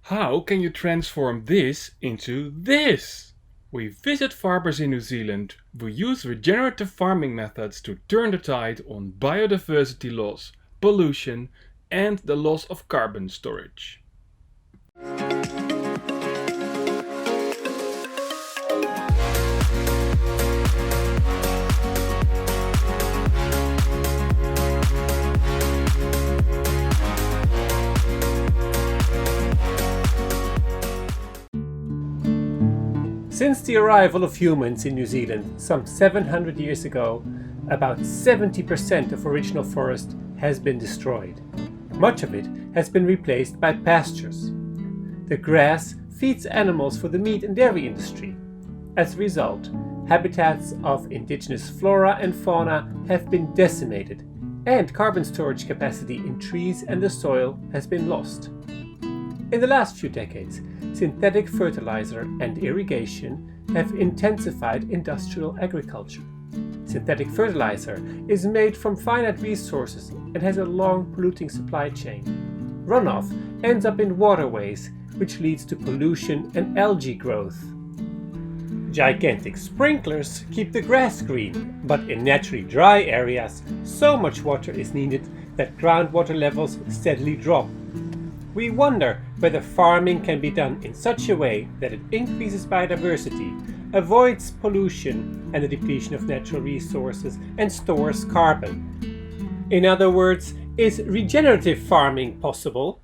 How can you transform this into this? We visit farmers in New Zealand who use regenerative farming methods to turn the tide on biodiversity loss, pollution, and the loss of carbon storage. Since the arrival of humans in New Zealand some 700 years ago, about 70% of original forest has been destroyed. Much of it has been replaced by pastures. The grass feeds animals for the meat and dairy industry. As a result, habitats of indigenous flora and fauna have been decimated, and carbon storage capacity in trees and the soil has been lost. In the last few decades, synthetic fertilizer and irrigation have intensified industrial agriculture. Synthetic fertilizer is made from finite resources and has a long polluting supply chain. Runoff ends up in waterways, which leads to pollution and algae growth. Gigantic sprinklers keep the grass green, but in naturally dry areas, so much water is needed that groundwater levels steadily drop. We wonder whether farming can be done in such a way that it increases biodiversity, avoids pollution and the depletion of natural resources, and stores carbon. In other words, is regenerative farming possible?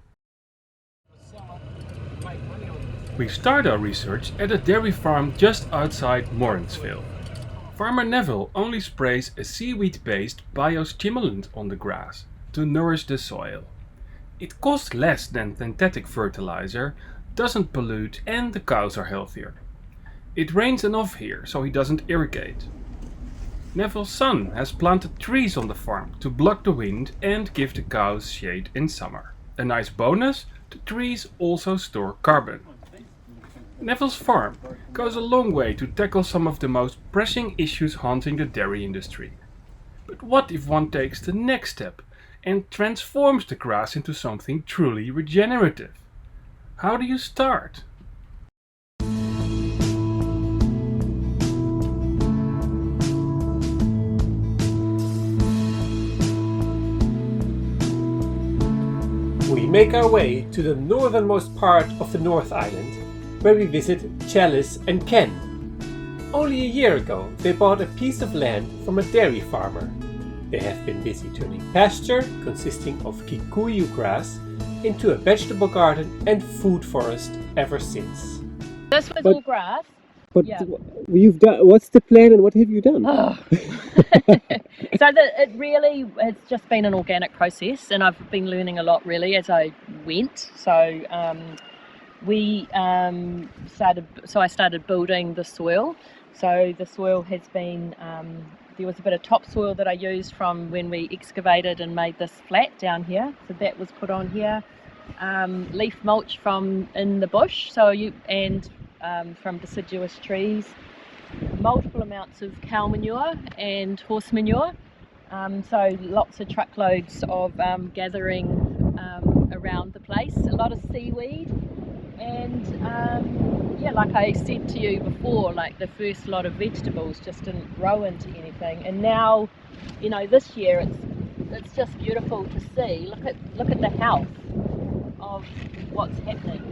We start our research at a dairy farm just outside Morrinsville. Farmer Neville only sprays a seaweed-based biostimulant on the grass to nourish the soil. It costs less than synthetic fertilizer, doesn't pollute, and the cows are healthier. It rains enough here so he doesn't irrigate. Neville's son has planted trees on the farm to block the wind and give the cows shade in summer. A nice bonus, the trees also store carbon. Neville's farm goes a long way to tackle some of the most pressing issues haunting the dairy industry. But what if one takes the next step and transforms the grass into something truly regenerative? How do you start? We make our way to the northernmost part of the North Island, where we visit Chalice and Ken. Only a year ago, they bought a piece of land from a dairy farmer. They have been busy turning pasture, consisting of kikuyu grass, into a vegetable garden and food forest ever since. This was all grass. But Yeah. you've done. What's the plan and what have you done? Oh. It really, it's just been an organic process, and I've been learning a lot really as I went. So I started building the soil. So the soil has been, there was a bit of topsoil that I used from when we excavated and made this flat down here. So that was put on here. Leaf mulch from in the bush, from deciduous trees. Multiple amounts of cow manure and horse manure. So lots of truckloads of gathering around the place. A lot of seaweed. And like I said to you before, like the first lot of vegetables just didn't grow into anything, and now, this year it's just beautiful to see. Look at the health of what's happening.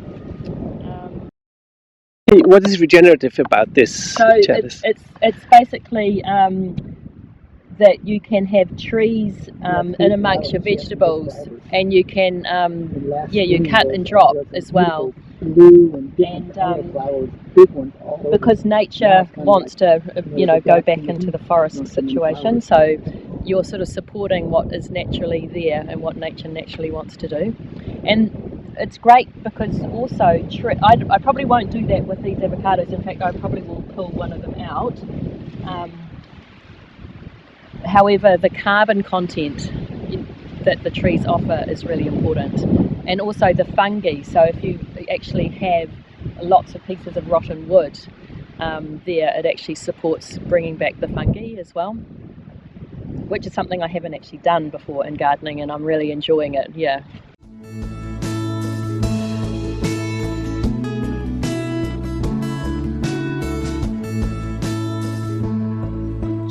What is regenerative about this? So it's basically that you can have trees in amongst your vegetables, and you can you cut and drop as well. And because nature wants to go back into the forest situation, so you're sort of supporting what is naturally there and what nature naturally wants to do. And it's great because also I probably won't do that with these avocados. In fact, I probably will pull one of them out. However, the carbon content that the trees offer is really important, and also the fungi. So if you actually have lots of pieces of rotten wood it actually supports bringing back the fungi as well, which is something I haven't actually done before in gardening, and I'm really enjoying it. Yeah.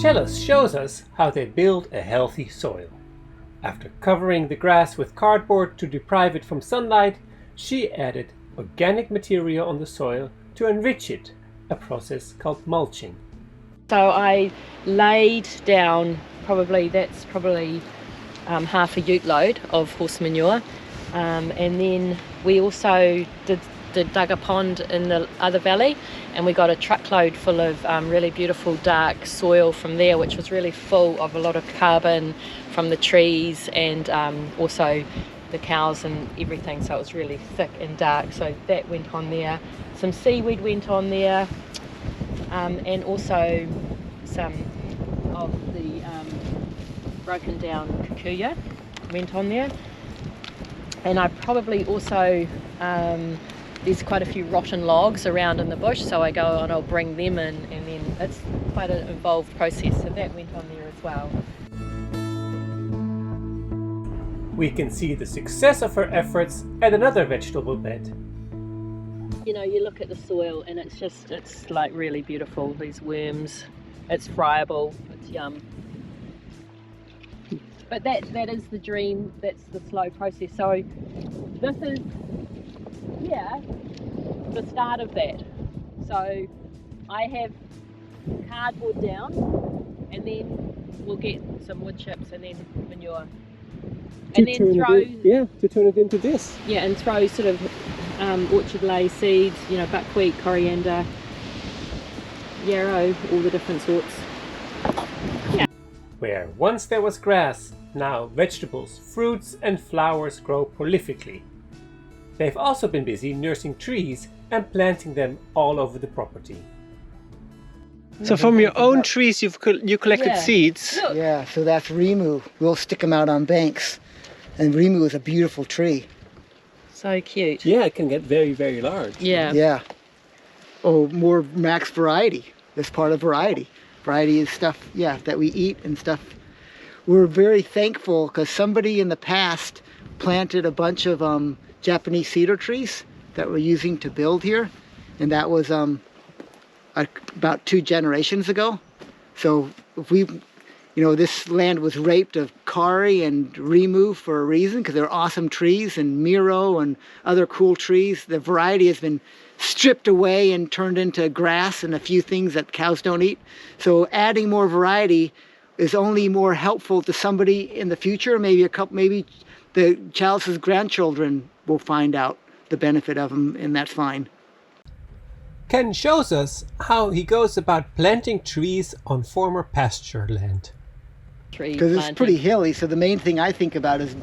Chalice shows us how they build a healthy soil. After covering the grass with cardboard to deprive it from sunlight, she added organic material on the soil to enrich it, a process called mulching. So I laid down probably half a ute load of horse manure, and then we also dug a pond in the other valley, and we got a truckload full of really beautiful dark soil from there, which was really full of a lot of carbon from the trees and also the cows and everything, so it was really thick and dark, so that went on there. Some seaweed went on there, and also some of the broken down kikuyu went on there. And I probably also, there's quite a few rotten logs around in the bush, so I go and I'll bring them in, and then it's quite an involved process, so that went on there as well. We can see the success of her efforts at another vegetable bed. You know, you look at the soil and it's like really beautiful, these worms. It's friable, it's yum. But that is the dream, that's the slow process. So this is, the start of that. So I have cardboard down, and then we'll get some wood chips and then manure. And then to turn it into this. Yeah, and throw sort of orchard lay seeds, you know, buckwheat, coriander, yarrow, all the different sorts. Yeah. Where once there was grass, now vegetables, fruits and flowers grow prolifically. They've also been busy nursing trees and planting them all over the property. So from your own trees you collected seeds? Look. Yeah, so that's Rimu. We'll stick them out on banks. And Rimu is a beautiful tree. So cute. Yeah, it can get very, very large. Yeah. Yeah. Oh, more max variety. That's part of variety. Variety is stuff, that we eat and stuff. We're very thankful because somebody in the past planted a bunch of Japanese cedar trees that we're using to build here. And that was about 2 generations ago. So if we, this land was raped of kari and rimu for a reason, because they're awesome trees, and miro and other cool trees. The variety has been stripped away and turned into grass and a few things that cows don't eat. So adding more variety is only more helpful to somebody in the future. Maybe the Chalice's grandchildren will find out the benefit of them, and that's fine. Ken shows us how he goes about planting trees on former pasture land. Because it's pretty hilly, so the main thing I think about is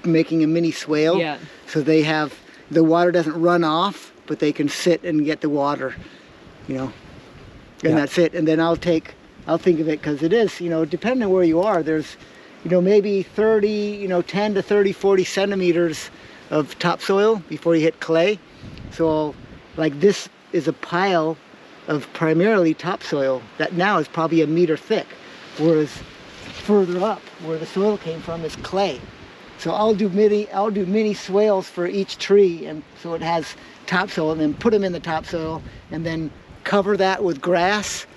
making a mini swale. Yeah. So they have, the water doesn't run off, but they can sit and get the water, and that's it. And then I'll think of it, because it is, depending on where you are, there's, maybe 30, 10 to 30, 40 centimeters of topsoil before you hit clay. So like this is a pile of primarily topsoil that now is probably 1 meter thick, whereas further up where the soil came from is clay. So I'll do mini swales for each tree, and so it has topsoil, and then put them in the topsoil and then cover that with grass.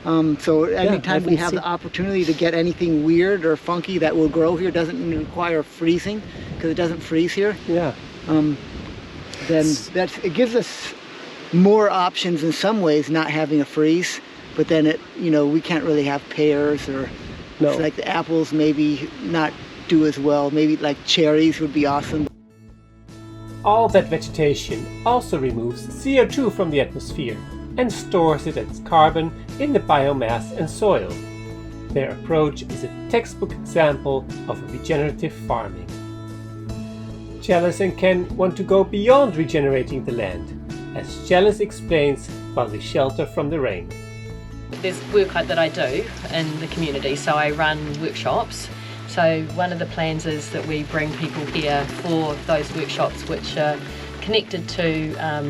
So anytime we have the opportunity to get anything weird or funky that will grow here, doesn't require freezing, because it doesn't freeze here. Yeah. Then it gives us more options in some ways, not having a freeze. But then we can't really have pears, or it's like the apples maybe not do as well. Maybe like cherries would be awesome. All that vegetation also removes CO2 from the atmosphere and stores it as carbon in the biomass and soil. Their approach is a textbook example of regenerative farming. Chalice and Ken want to go beyond regenerating the land, as Chalice explains while they shelter from the rain. There's work that I do in the community, so I run workshops. So one of the plans is that we bring people here for those workshops, which are connected to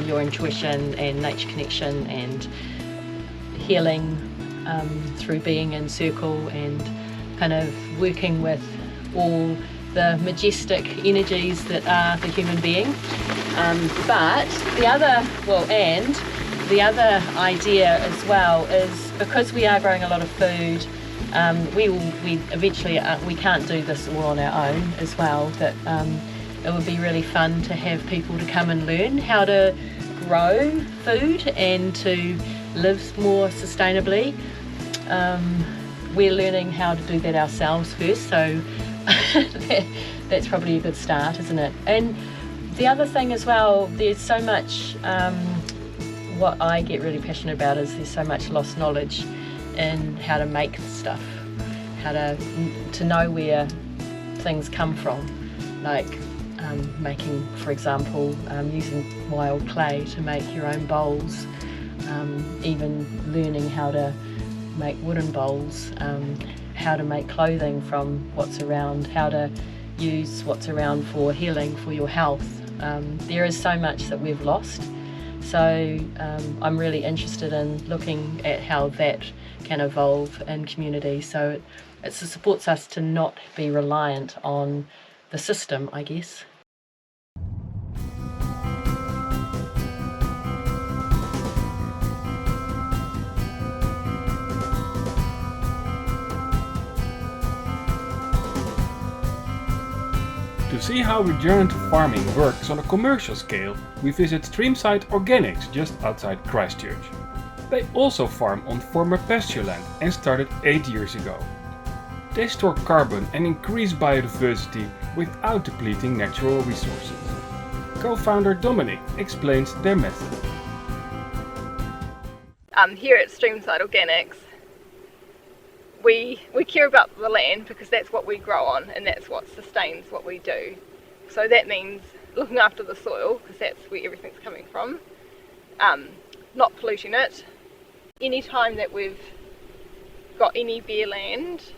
your intuition and nature connection and healing through being in circle and kind of working with all the majestic energies that are the human being. But the other, and the other idea as well is, because we are growing a lot of food, we eventually we can't do this all on our own as well, but it would be really fun to have people to come and learn how to grow food and to live more sustainably. We're learning how to do that ourselves first, so that's probably a good start, isn't it? And the other thing as well, there's so much, what I get really passionate about is there's so much lost knowledge in how to make stuff, how to know where things come from, like making, for example, using wild clay to make your own bowls, even learning how to make wooden bowls, how to make clothing from what's around, how to use what's around for healing, for your health. There is so much that we've lost, so I'm really interested in looking at how that can evolve in community, so it supports us to not be reliant on the system, I guess. To see how regenerative farming works on a commercial scale, we visit Streamside Organics just outside Christchurch. They also farm on former pasture land and started 8 years ago. They store carbon and increase biodiversity without depleting natural resources. Co-founder Dominic explains their method. Here at Streamside Organics, we care about the land because that's what we grow on and that's what sustains what we do. So that means looking after the soil, because that's where everything's coming from, not polluting it. Any time that we've got any bare land,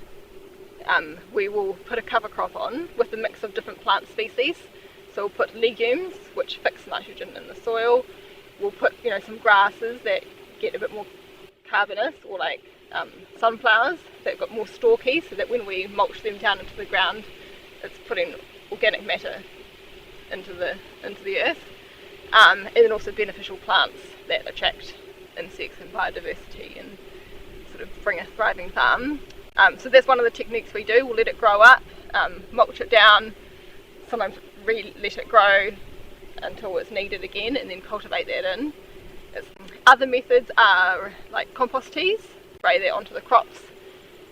we will put a cover crop on with a mix of different plant species. So we'll put legumes, which fix nitrogen in the soil. We'll put some grasses that get a bit more carbonous, or like sunflowers that got more stalky, so that when we mulch them down into the ground, it's putting organic matter into the earth, and then also beneficial plants that attract insects and biodiversity and sort of bring a thriving farm. So that's one of the techniques we do. We'll let it grow up, mulch it down, sometimes let it grow until it's needed again, and then cultivate that in. Other methods are like compost teas, spray that onto the crops,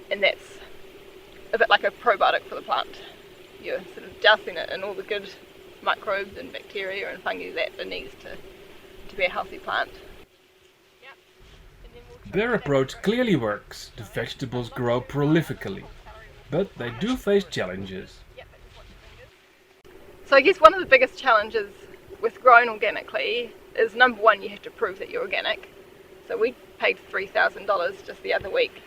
and that's a bit like a probiotic for the plant. You're sort of dousing it in all the good microbes and bacteria and fungi that it needs to be a healthy plant. Their approach clearly works. The vegetables grow prolifically, but they do face challenges. So I guess one of the biggest challenges with growing organically is, number one, you have to prove that you're organic. So we paid $3,000 just the other week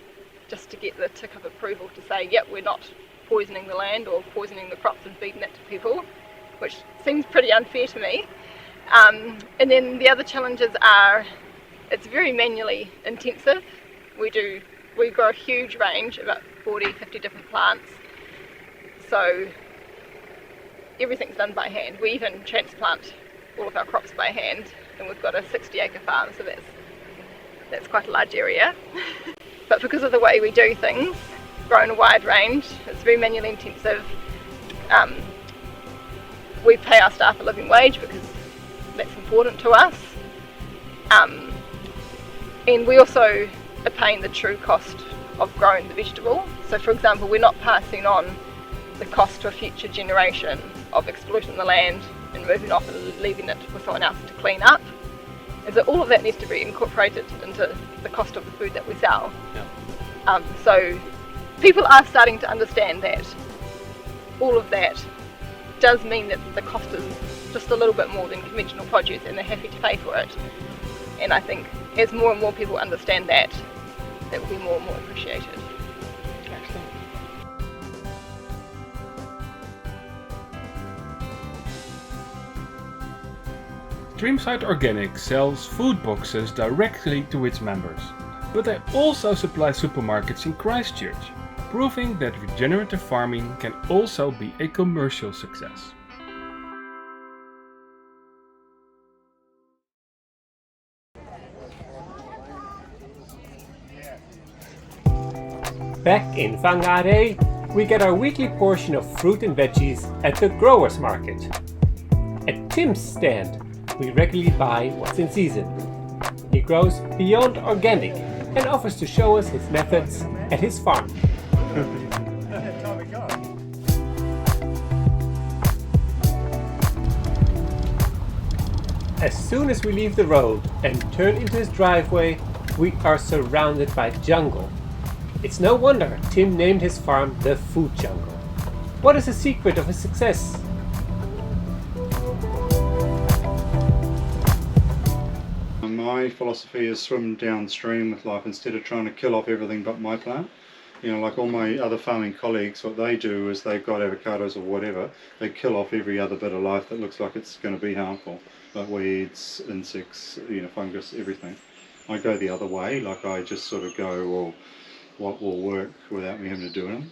just to get the tick of approval to say, yep, we're not poisoning the land or poisoning the crops and feeding it to people, which seems pretty unfair to me. And then the other challenges are, it's very manually intensive. We grow a huge range, about 40-50 different plants. So everything's done by hand. We even transplant all of our crops by hand, and we've got a 60-acre farm, so that's quite a large area. But because of the way we do things, growing a wide range, it's very manually intensive. We pay our staff a living wage because that's important to us. And we also are paying the true cost of growing the vegetable. So for example, we're not passing on the cost to a future generation of exploiting the land and moving off and leaving it for someone else to clean up. And so all of that needs to be incorporated into the cost of the food that we sell. Yeah. So people are starting to understand that all of that does mean that the cost is just a little bit more than conventional produce, and they're happy to pay for it. And I think as more and more people understand that, that will be more and more appreciated. Excellent. Streamside Organic sells food boxes directly to its members, but they also supply supermarkets in Christchurch, proving that regenerative farming can also be a commercial success. Back in Whangarei, we get our weekly portion of fruit and veggies at the growers market. At Tim's stand, we regularly buy what's in season. He grows beyond organic and offers to show us his methods at his farm. As soon as we leave the road and turn into his driveway, we are surrounded by jungle. It's no wonder Tim named his farm the Food Jungle. What is the secret of his success? My philosophy is swim downstream with life instead of trying to kill off everything but my plant. You know, like all my other farming colleagues, what they do is they've got avocados or whatever, they kill off every other bit of life that looks like it's going to be harmful, like weeds, insects, you know, fungus, everything. I go the other way, like I just sort of go, well, what will work without me having to do anything.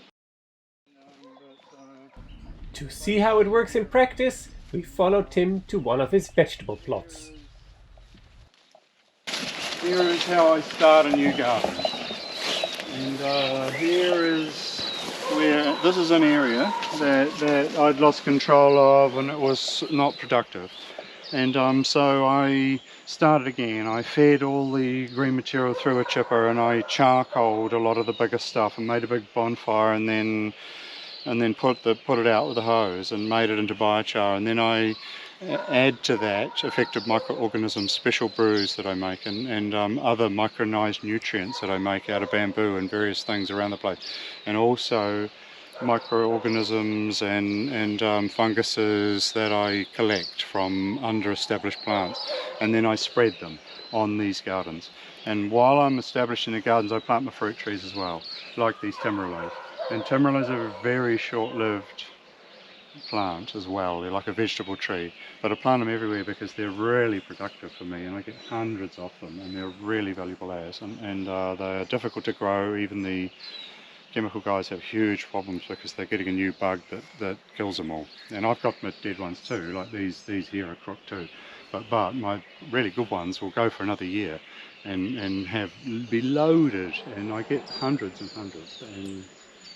To see how it works in practice, we follow Tim to one of his vegetable plots. Here is how I start a new garden. And here is where, this is an area that I'd lost control of and it was not productive. And so I started again. I fed all the green material through a chipper and I charcoaled a lot of the bigger stuff and made a big bonfire and then put it out with a hose and made it into biochar. And then I add to that effective microorganisms, special brews that I make, and other micronized nutrients that I make out of bamboo and various things around the place, and also microorganisms and funguses that I collect from under-established plants, and then I spread them on these gardens. And while I'm establishing the gardens, I plant my fruit trees as well, like these tamarillos. And tamarillos are a very short-lived plant as well. They're like a vegetable tree, but I plant them everywhere because they're really productive for me, and I get hundreds of them, and they're really valuable as, and they're difficult to grow. Even the chemical guys have huge problems because they're getting a new bug that kills them all. And I've got my dead ones too, like these here are crook too, but my really good ones will go for another year and be loaded, and I get hundreds and hundreds. And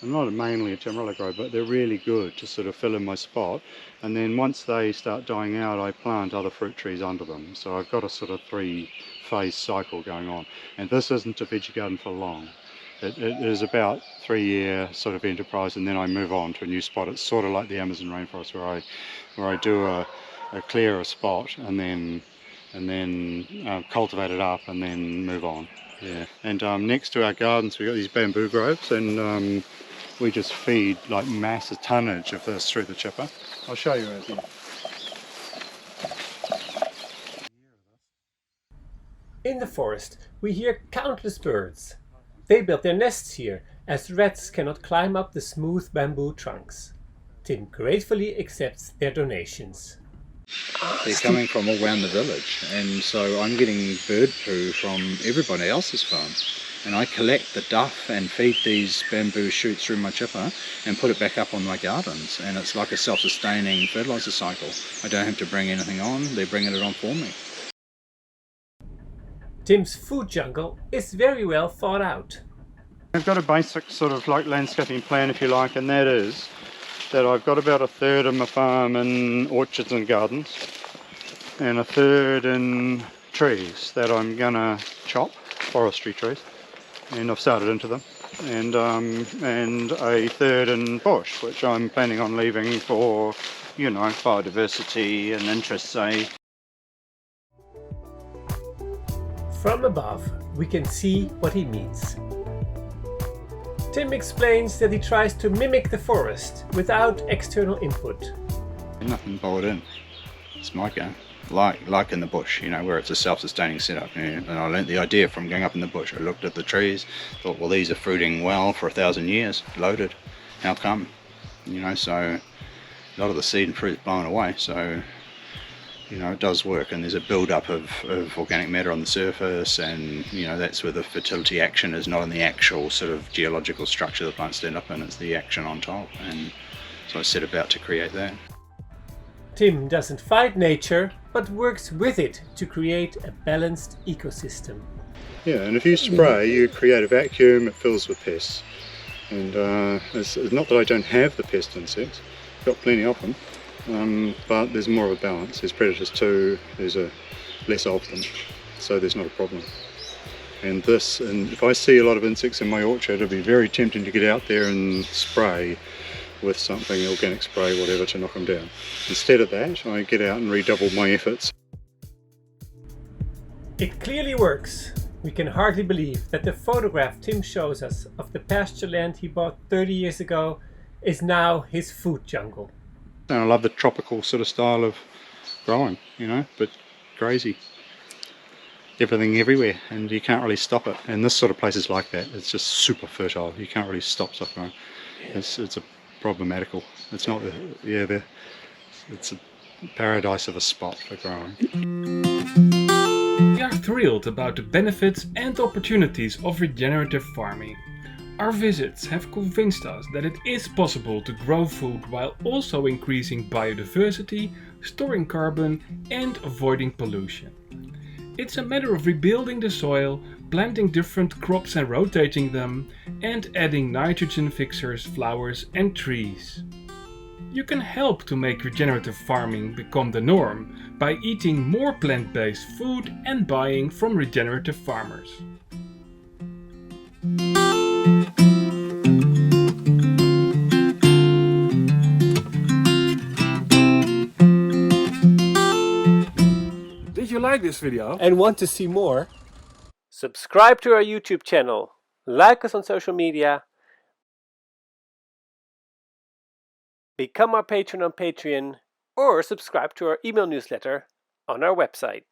I'm not mainly a tamarillo grower, but they're really good to sort of fill in my spot. And then once they start dying out, I plant other fruit trees under them. So I've got a sort of 3-phase cycle going on. And this isn't a veggie garden for long. It is about 3-year sort of enterprise, and then I move on to a new spot. It's sort of like the Amazon rainforest where I do a clear a spot and then cultivate it up and then move on. Yeah. And next to our gardens we've got these bamboo groves, and we just feed like massive tonnage of this through the chipper. I'll show you it again. In the forest, we hear countless birds. They build their nests here, as rats cannot climb up the smooth bamboo trunks. Tim gratefully accepts their donations. They're coming from all around the village, and so I'm getting bird poo from everybody else's farm. And I collect the duff and feed these bamboo shoots through my chipper and put it back up on my gardens. And it's like a self-sustaining fertiliser cycle. I don't have to bring anything on, they're bringing it on for me. Tim's food jungle is very well thought out. I've got a basic sort of like landscaping plan, if you like, and that is that I've got about 1/3 of my farm in orchards and gardens and 1/3 in trees that I'm gonna chop, forestry trees, and I've started into them, and 1/3 in bush, which I'm planning on leaving for, you know, biodiversity and interest, say. From above, we can see what he means. Tim explains that he tries to mimic the forest without external input. Nothing boiled in. It's my game. Like in the bush, you know, where it's a self-sustaining setup. And I learnt the idea from going up in the bush. I looked at the trees, thought, well, these are fruiting well for 1,000 years, loaded. How come? You know, so a lot of the seed and fruit is blown away. So, you know, it does work, and there's a build-up of organic matter on the surface, and, you know, that's where the fertility action is, not in the actual sort of geological structure the plants stand up in, it's the action on top. And so I set about to create that. Tim doesn't fight nature, but works with it to create a balanced ecosystem. Yeah, and if you spray, you create a vacuum, it fills with pests. And it's not that I don't have the pest insects, got plenty of them, but there's more of a balance. There's predators too, there's less of them, so there's not a problem. And if I see a lot of insects in my orchard, it'd be very tempting to get out there and spray with something, organic spray, whatever, to knock them down. Instead of that, I get out and redouble my efforts. It clearly works. We can hardly believe that the photograph Tim shows us of the pasture land he bought 30 years ago is now his food jungle. And I love the tropical sort of style of growing, you know, but crazy. Everything everywhere, and you can't really stop it. And this sort of place is like that. It's just super fertile. You can't really stop stuff growing. It's a problematical. It's not it's a paradise of a spot for growing. We are thrilled about the benefits and opportunities of regenerative farming. Our visits have convinced us that it is possible to grow food while also increasing biodiversity, storing carbon, and avoiding pollution. It's a matter of rebuilding the soil, planting different crops and rotating them, and adding nitrogen fixers, flowers, and trees. You can help to make regenerative farming become the norm by eating more plant-based food and buying from regenerative farmers. Did you like this video? And want to see more? Subscribe to our YouTube channel, like us on social media, become our patron on Patreon, or subscribe to our email newsletter on our website.